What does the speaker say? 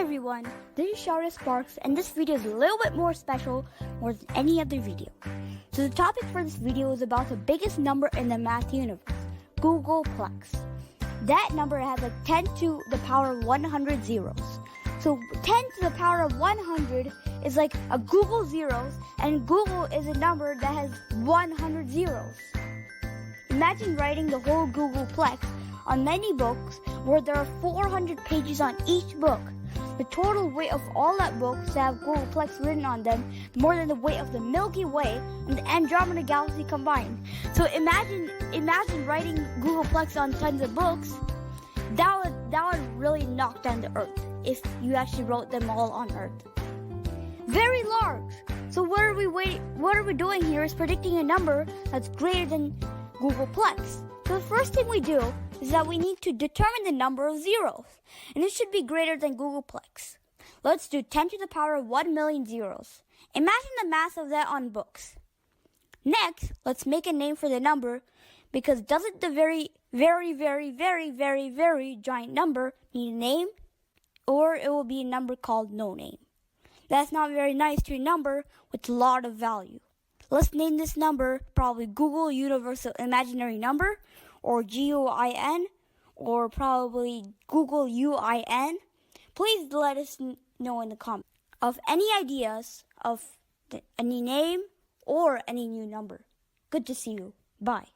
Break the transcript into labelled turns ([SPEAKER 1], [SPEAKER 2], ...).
[SPEAKER 1] Hi everyone, this is Sharia Sparks and this video is a little bit more special more than any other video. So the topic for this video is about the biggest number in the math universe, Gogol Plex. That number has like 10 to the power of 100 zeros. So 10 to the power of 100 is like a Google zeros, and Google is a number that has 100 zeros. Imagine writing the whole Gogol Plex on many books where there are 400 pages on each book. The total weight of all that books that have Gogol Plex written on them more than the weight of the Milky Way and the Andromeda Galaxy combined. So imagine writing Gogol Plex on tons of books. That would really knock down the Earth if you actually wrote them all on Earth. Very large. So what are we doing here is predicting a number that's greater than Gogol Plex. So the first thing we do is that we need to determine the number of zeros, and it should be greater than Gogol Plex. Let's do 10 to the power of 1 million zeros. Imagine the mass of that on books. Next, let's make a name for the number, because doesn't the very, very, very, very, very, very giant number need a name? Or it will be a number called no name. That's not very nice to a number with a lot of value. Let's name this number probably Google Universal Imaginary Number, or GUIN, or probably Google UIN. Please let us know in the comments of any ideas of any name or any new number. Good to see you. Bye.